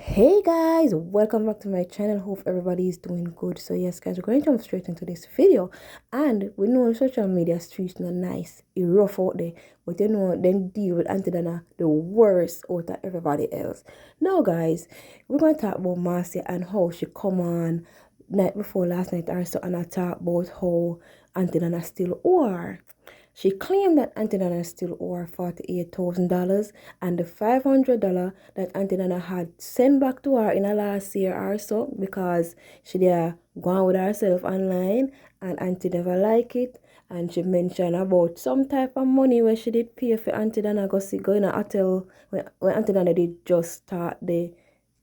Hey guys, welcome back to my channel. Hope everybody is doing good. So yes guys, we're going to jump straight into this video. And we know social media streets not nice, it rough out there, but you know then deal with Aunty Donna the worst out of everybody else. Now guys, we're going to talk about Marcia and how she come on night before last night or so, and I talk about how Aunty Donna still owe her. She claimed that Aunty Donna still owe her $48,000, and the $500 that Aunty Donna had sent back to her in the last year or so because she did gone with herself online and Auntie never like it. And she mentioned about some type of money where she did pay for Aunty Donna go in a hotel when Aunty Donna did just start the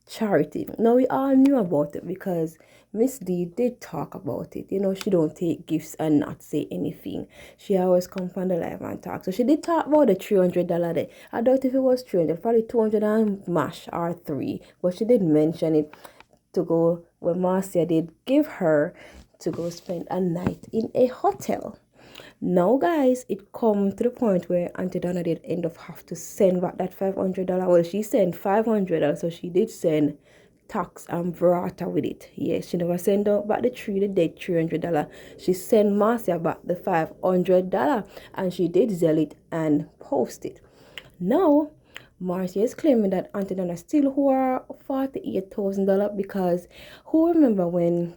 charity. Now we all knew about it because Miss D did talk about it. You know, she don't take gifts and not say anything. She always come from the live and talk. So she did talk about the $300 day. I doubt if it was 300, probably 200 and mash or three. But she did mention it to go when Marcia did give her to go spend a night in a hotel. Now, guys, it come to the point where Auntie Donna did end up have to send back that $500. Well, she sent $500, so she did send tax and burrata with it. Yes, she never sent out back the dead $300. She sent Marcia back the $500, and she did sell it and post it. Now, Marcia is claiming that Auntie Donna still owe her $48,000 because who remember when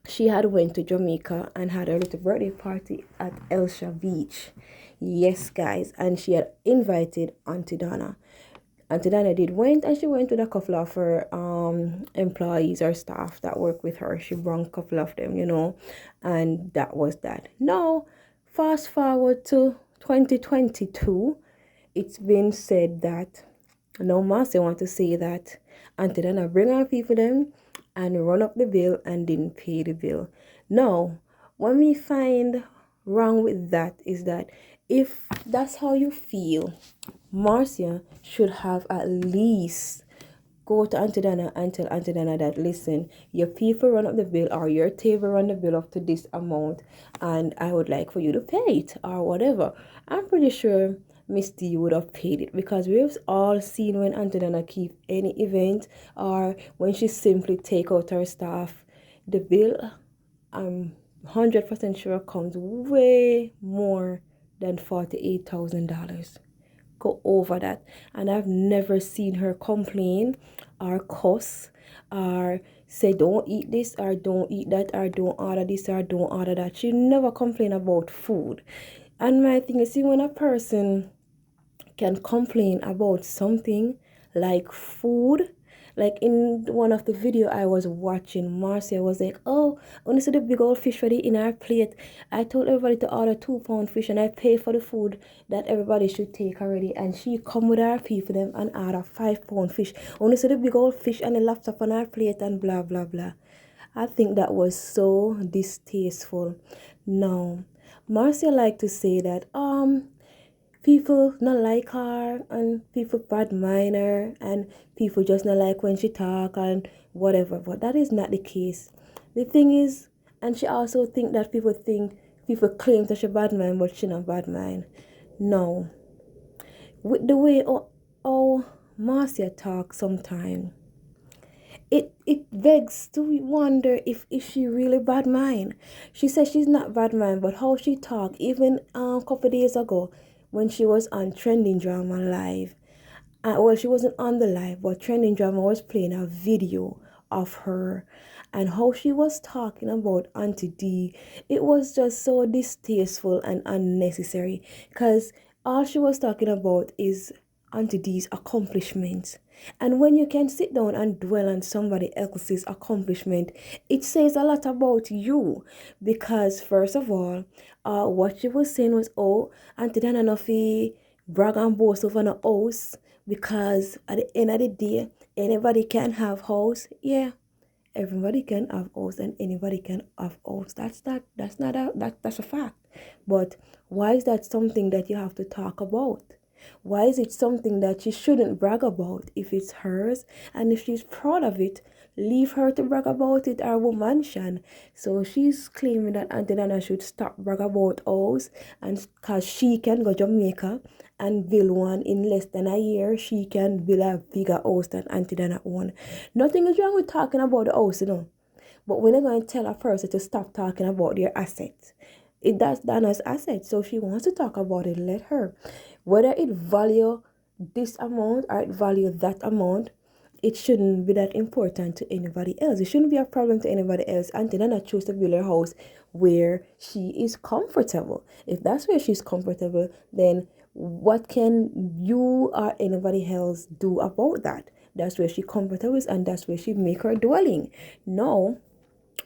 she had went to Jamaica and had a little birthday party at Elsha Beach. Yes, guys, and she had invited Auntie Donna. Auntie Donna did went, and she went with a couple of her employees or staff that work with her. She brought a couple of them, and that was that. Now, fast forward to 2022, it's been said that now Marcia want to say that Auntie Donna bring her people them and run up the bill and didn't pay the bill. Now, what we find wrong with that is that if that's how you feel, Marcia should have at least go to Auntie Donna and tell Auntie Donna that listen, your people run up the bill or your table run the bill up to this amount and I would like for you to pay it or whatever. I'm pretty sure Miss D would have paid it because we've all seen when Auntie Donna keep any event or when she simply take out her staff, the bill I'm 100% sure comes way more than $48,000. Go over that, and I've never seen her complain or cuss or say don't eat this or don't eat that or don't order this or don't order that. She never complain about food. And my thing is, see, when a person can complain about something like food, like in one of the video I was watching, Marcia was like, oh, when you see the big old fish ready in our plate, I told everybody to order 2 pound fish and I pay for the food that everybody should take already, and she come with her people them and order 5 pound fish. When you see the big old fish and the lobster on our plate and blah blah blah. I think that was so distasteful. Now Marcia like to say that people not like her and people bad mind her and people just not like when she talk and whatever, but that is not the case. The thing is, and she also think that people claim that she bad mind but she not bad mind. No, with the way oh Marcia talk sometimes, it begs to wonder if she really bad mind. She says she's not bad mind, but how she talk even a couple days ago when she was on Trending Drama Live. Well, she wasn't on the live, but Trending Drama was playing a video of her and how she was talking about Auntie D. It was just so distasteful and unnecessary because all she was talking about is Auntie D's accomplishments. And when you can sit down and dwell on somebody else's accomplishment, it says a lot about you. Because first of all, what she was saying was, oh, Auntie Dana Nuffy brag and boast over a house because at the end of the day, anybody can have house. Yeah, everybody can have house and anybody can have house. That's not a fact. But why is that something that you have to talk about? Why is it something that she shouldn't brag about if it's hers? And if she's proud of it, leave her to brag about it or mansion. So she's claiming that Aunty Donna should stop brag about house, and because she can go Jamaica and build one in less than a year, she can build a bigger house than Aunty Donna own. Nothing is wrong with talking about the house, but we're not going to tell a person to stop talking about their assets. That's Donna's asset. So if she wants to talk about it, let her. Whether it value this amount or it value that amount, it shouldn't be that important to anybody else. It shouldn't be a problem to anybody else. Aunty Donna chose to build her house where she is comfortable. If that's where she's comfortable, then what can you or anybody else do about that? That's where she's comfortable and that's where she make her dwelling. No.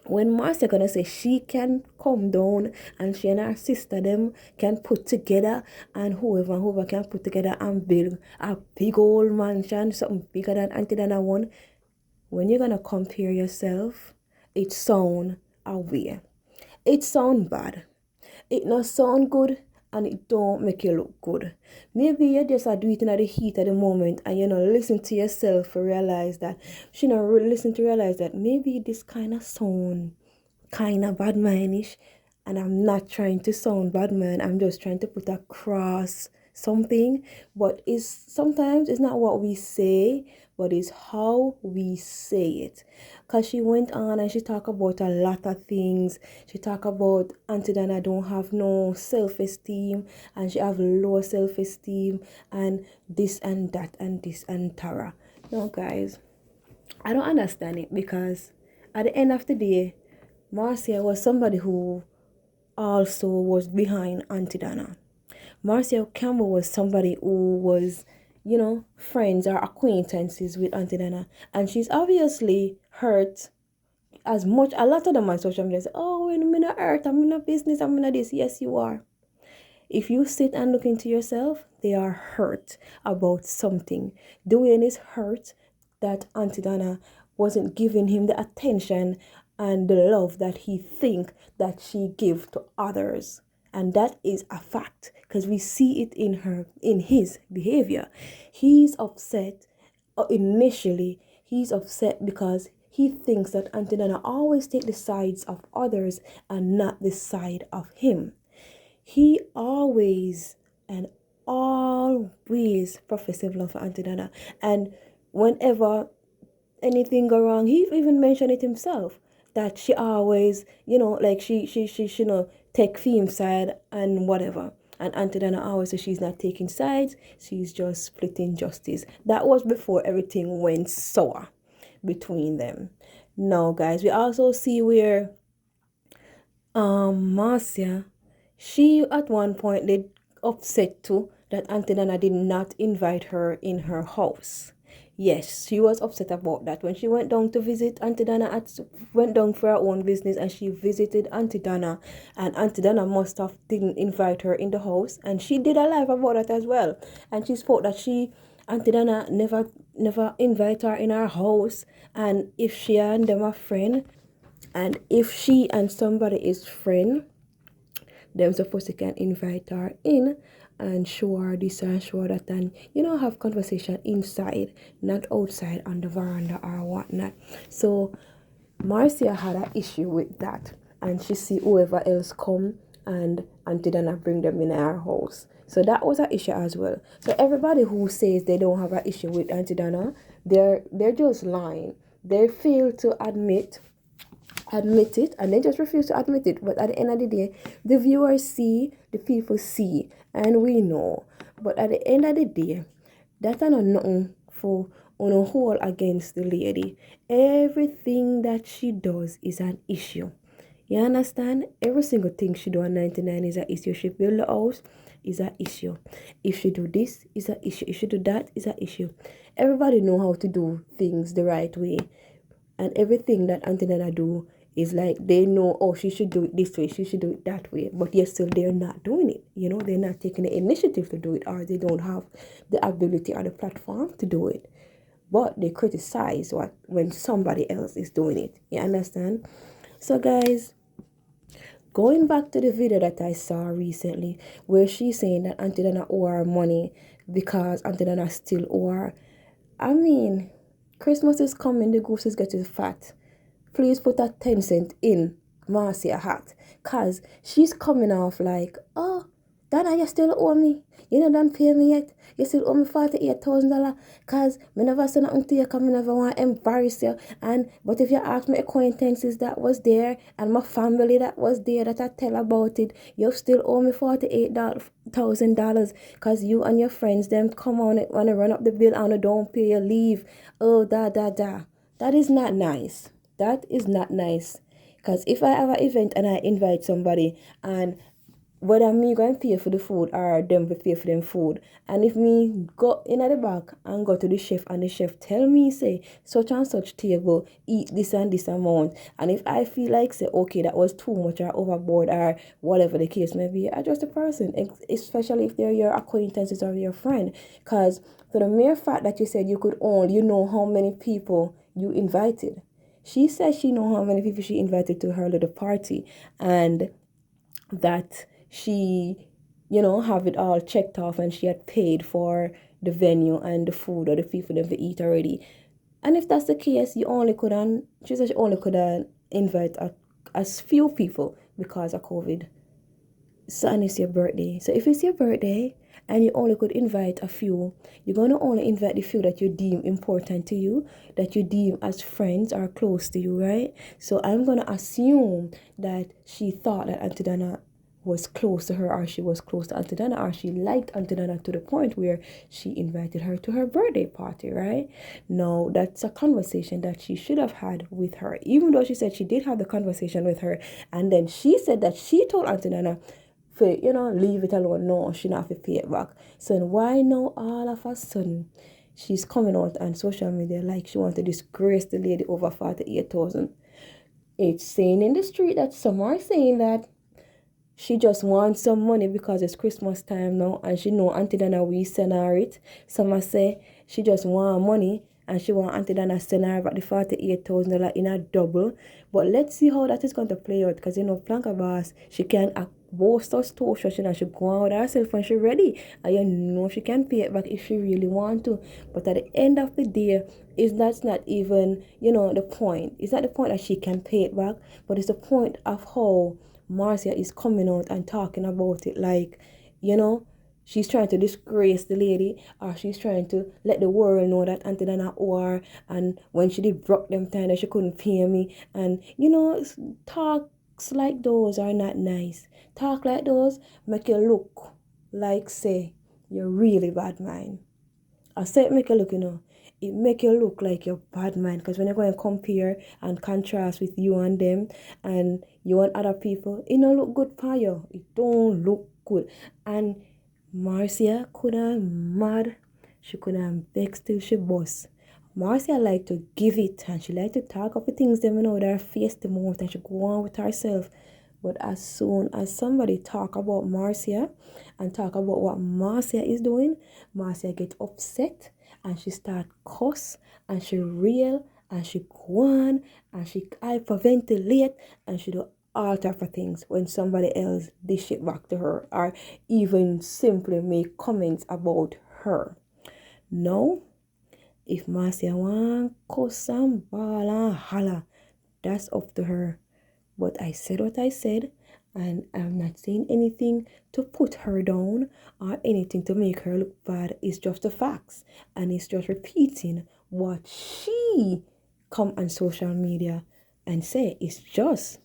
When Marcia gonna say she can come down and she and her sister them can put together, and whoever can put together and build a big old mansion, something bigger than Aunty Donna one, when you're gonna compare yourself, it sound away. It sound bad. It not sound good and it don't make you look good. Maybe you just are doing it in the heat of the moment and you know listen to yourself to realize that maybe this kind of sound kind of bad manish, and I'm not trying to sound bad man. I'm just trying to put across something, but sometimes it's not what we say, but it's how we say it. Because she went on and she talked about a lot of things. She talked about Aunty Donna don't have no self-esteem and she have low self-esteem and this and that and this and Tara. No, guys, I don't understand it, because at the end of the day, Marcia was somebody who also was behind Aunty Donna. Marcia Campbell was somebody who was, friends or acquaintances with Aunty Donna. And she's obviously hurt as much. A lot of them on social media say, oh, I'm in a hurt, I'm in a business, I'm in a this. Yes, you are. If you sit and look into yourself, they are hurt about something. Dwayne is hurt that Aunty Donna wasn't giving him the attention and the love that he think that she give to others. And that is a fact, because we see it in his behavior. He's upset initially. He's upset because he thinks that Aunty Donna always take the sides of others and not the side of him. He always professes love for Aunty Donna. And whenever anything go wrong, he even mentioned it himself, that she always, she take Fime's side and whatever. And Aunty Donna always says she's not taking sides, she's just splitting justice. That was before everything went sour between them. Now, guys, we also see where Marcia, she at one point did upset too that Aunty Donna did not invite her in her house. Yes, she was upset about that. When she went down to visit Aunty Donna, went down for her own business and she visited Aunty Donna, and Aunty Donna must have didn't invite her in the house, and she did a live about that as well. And she spoke that Aunty Donna never invite her in her house, and if she and them are friend, and if she and somebody is friend, them supposed to can invite her in and show her this and show her that, and have conversation inside, not outside on the veranda or whatnot. So Marcia had an issue with that, and she see whoever else come and Aunty Donna bring them in her house. So that was an issue as well. So everybody who says they don't have an issue with Aunty Donna, they're just lying. They fail to admit it, and they just refuse to admit it. But at the end of the day, the viewers see, the people see, and we know. But at the end of the day, that's not nothing for on a whole against the lady. Everything that she does is an issue. You understand? Every single thing she do on 99 is an issue. She build the house is an issue. If she do this, is an issue. If she do that, is an issue. Everybody know how to do things the right way. And everything that Aunty Donna do is like they know, oh, she should do it this way, she should do it that way. But yet still they're not doing it. They're not taking the initiative to do it, or they don't have the ability or the platform to do it. But they criticize when somebody else is doing it. You understand? So guys, going back to the video that I saw recently, where she's saying that Aunty Donna owe her money because Aunty Donna still or I mean, Christmas is coming, the goose is getting fat. Please put that 10 cent in Marcia hat. Cause she's coming off like, oh, Donna, you still owe me. You know don't pay me yet. You still owe me $48,000. Cause me never say nothing to you because me never want to embarrass you. But if you ask my acquaintances that was there and my family that was there that I tell about it, you still owe me $48,000 because you and your friends them come on it wanna run up the bill and don't pay your leave. Oh da. That is not nice. That is not nice. Because if I have an event and I invite somebody and whether me go and pay for the food or them to pay for them food, and if me go in at the back and go to the chef and the chef tell me say such and such table eat this and this amount, and if I feel like say okay that was too much or overboard or whatever the case may be, I just a person, especially if they're your acquaintances or your friend. Because for the mere fact that you said you could only you know how many people you invited. She said she know how many people she invited to her little party and that she, have it all checked off and she had paid for the venue and the food or the people them to eat already. And if that's the case, she said she only could invite as few people because of COVID. So, and it's your birthday. So if it's your birthday and you only could invite a few, you're going to only invite the few that you deem important to you, that you deem as friends or close to you, right? So I'm going to assume that she thought that Aunty Donna was close to her or she was close to Aunty Donna or she liked Aunty Donna to the point where she invited her to her birthday party, right? No, that's a conversation that she should have had with her, even though she said she did have the conversation with her. And then she said that she told Aunty Donna, for, leave it alone. No, she not have to pay it back. So why now all of a sudden she's coming out on social media like she want to disgrace the lady over 48,000? It's saying in the street that some are saying that she just wants some money because it's Christmas time now and she know Aunty Donna we send her it. Some are say she just want money and she want Aunty Donna send her back the $48,000 in a double. But let's see how that is going to play out because Planka Boss, she can boast us to she go out with herself when she ready. And she can pay it back if she really want to. But at the end of the day, that's not even, the point. It's not the point that she can pay it back, but it's the point of how Marcia is coming out and talking about it like, she's trying to disgrace the lady or she's trying to let the world know that Aunty Donna owe her and when she did broke them time that she couldn't pay me. And, talks like those are not nice. Talk like those make you look like, say, you're really bad mind. I say it make you look, it make you look like you're bad man because when you're going to compare and contrast with you and them and you and other people, it don't look good for you. It don't look good. And Marcia could have mad. She could have begged till she bust. Marcia like to give it and she like to talk up the things them with her face the most and she go on with herself. But as soon as somebody talk about Marcia and talk about what Marcia is doing, Marcia get upset and she start cuss and she reel and she go on and she hyperventilate and she do all type of things when somebody else dish it back to her or even simply make comments about her. No, if Marcia want cuss and ball and holler, that's up to her. But I said what I said, and I'm not saying anything to put her down or anything to make her look bad. It's just the facts, and it's just repeating what she come on social media and say. It's just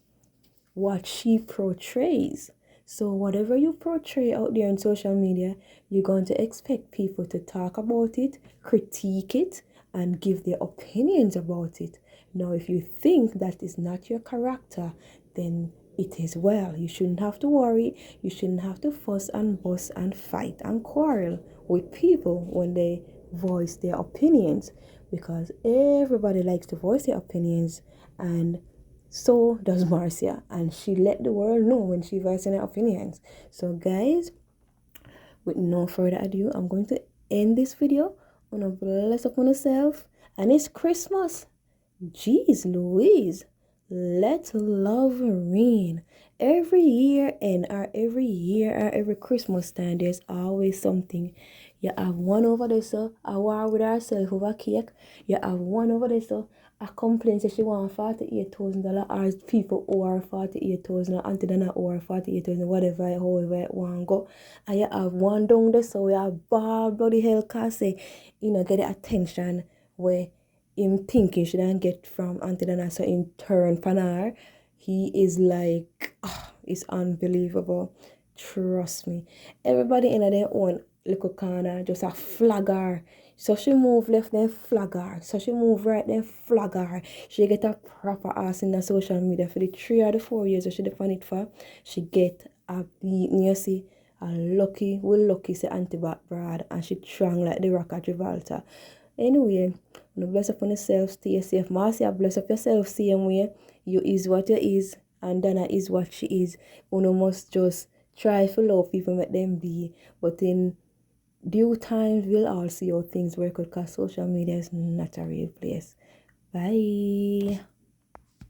what she portrays. So whatever you portray out there on social media, you're going to expect people to talk about it, critique it, and give their opinions about it. Now, if you think that is not your character, then it is well. You shouldn't have to worry. You shouldn't have to fuss and fuss and fight and quarrel with people when they voice their opinions, because everybody likes to voice their opinions, and so does Marcia, and she let the world know when she voicing her opinions. So guys, with no further ado, I'm going to end this video on a bless upon yourself, and it's Christmas. Jeez Louise, let love reign. Every year or every Christmas time, there's always something You have one over there, so a war with herself over cake. You have one over there, so a complaint that she want $48,000 or people owe her 48,000 or Aunty Donna owe her 48,000, whatever, however it want go. And you have one down there, so we have bad bloody hell cause say, get the attention where him think he shouldn't get from Aunty Donna, so in turn for her, he is like, it's unbelievable. Trust me. Everybody in their own little corner just a flag her. So she move left, then flag her. So she move right, then flag her. She get a proper ass in the social media for the 3 or 4 years that she defend it for. She get a beating, you see. And lucky say Auntie Brad, and she strong like the rock at Gibraltar. Anyway, bless up on yourself, stay safe. Marcia, bless up yourself, same way. You is what you is, and Donna is what she is. You must just try to love people, make them be. But in due time, we'll all see how things work out because social media is not a real place. Bye.